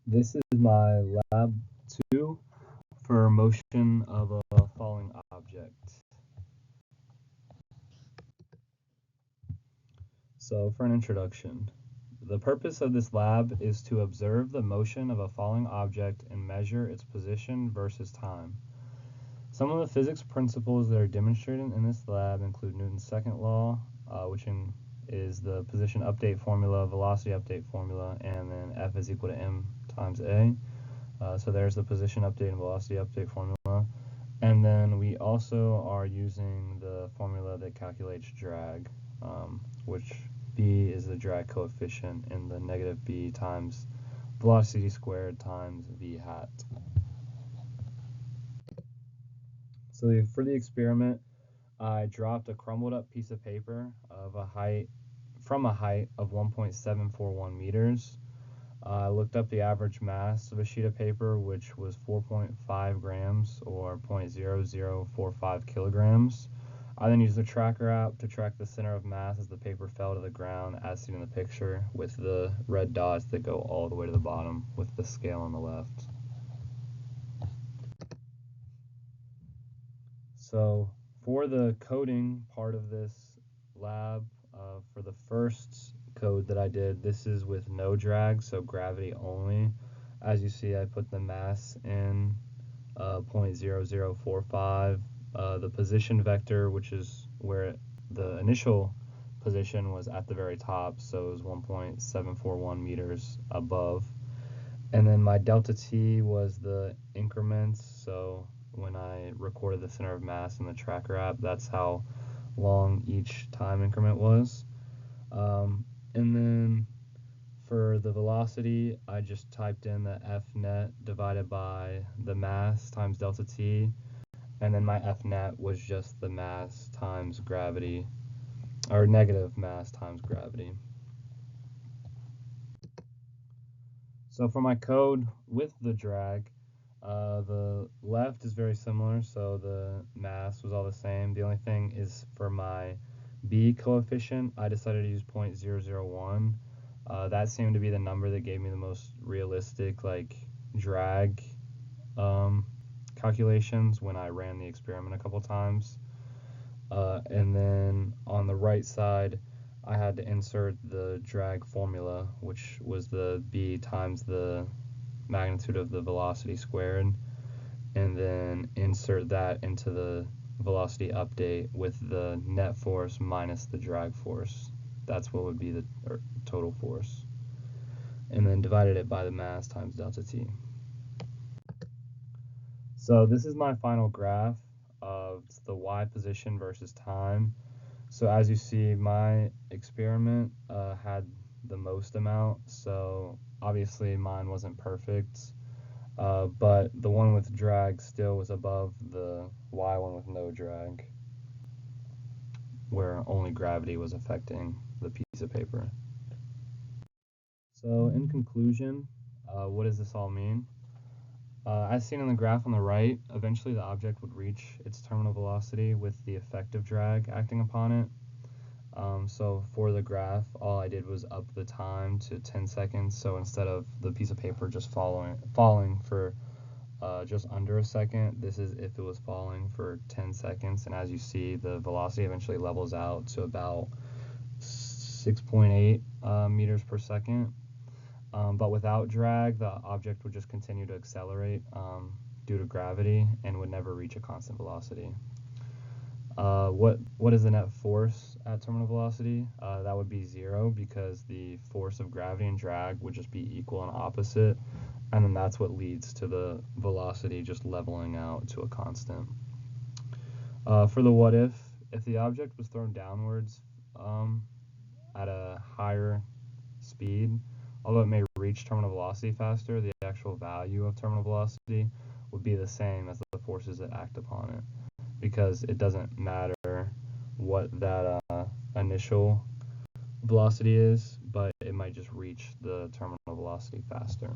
This is my lab 2 for motion of a falling object. So for an introduction, the purpose of this lab is to observe the motion of a falling object and measure its position versus time. Some of the physics principles that are demonstrated in this lab include Newton's second law, which is the position update formula, velocity update formula, and then F is equal to m times a. So there's the position update and velocity update formula. And then we also are using the formula that calculates drag, which b is the drag coefficient in the negative b times velocity squared times v hat. So for the experiment, I dropped a crumbled up piece of paper from a height of 1.741 meters. I looked up the average mass of a sheet of paper, which was 4.5 grams or 0.0045 kilograms. I then used the tracker app to track the center of mass as the paper fell to the ground, as seen in the picture, with the red dots that go all the way to the bottom with the scale on the left. So for the coding part of this lab, for the first code that I did, this is with no drag, so gravity only. As you see, I put the mass in 0.0045, the position vector, which is where the initial position was at the very top, so it was 1.741 meters above. And then my delta t was the increments, so when I recorded the center of mass in the tracker app, that's how long each time increment was. And then for the velocity, I just typed in the F net divided by the mass times delta t, and then my F net was just the mass times gravity, or negative mass times gravity. So for my code with the drag, the left is very similar, so the mass was all the same. The only thing is for my b coefficient, I decided to use 0.001. That seemed to be the number that gave me the most realistic drag calculations when I ran the experiment a couple times. And then on the right side, I had to insert the drag formula, which was the b times the magnitude of the velocity squared, and then insert that into the velocity update with the net force minus the drag force. That's what would be the total force. And then divided it by the mass times delta t. So this is my final graph of the y position versus time. So as you see, my experiment had the most amount, so obviously mine wasn't perfect, but the one with drag still was above the y one with no drag, where only gravity was affecting the piece of paper. So in conclusion, what does this all mean? As seen in the graph on the right, eventually the object would reach its terminal velocity with the effective drag acting upon it. So for the graph, all I did was up the time to 10 seconds. So instead of the piece of paper just falling for just under a second, this is if it was falling for 10 seconds. And as you see, the velocity eventually levels out to about 6.8 meters per second. But without drag, the object would just continue to accelerate due to gravity and would never reach a constant velocity. What is the net force at terminal velocity? That would be 0 because the force of gravity and drag would just be equal and opposite, and then that's what leads to the velocity just leveling out to a constant. For the what if the object was thrown downwards at a higher speed, although it may reach terminal velocity faster, the actual value of terminal velocity would be the same as the forces that act upon it, because it doesn't matter what that initial velocity is, but it might just reach the terminal velocity faster.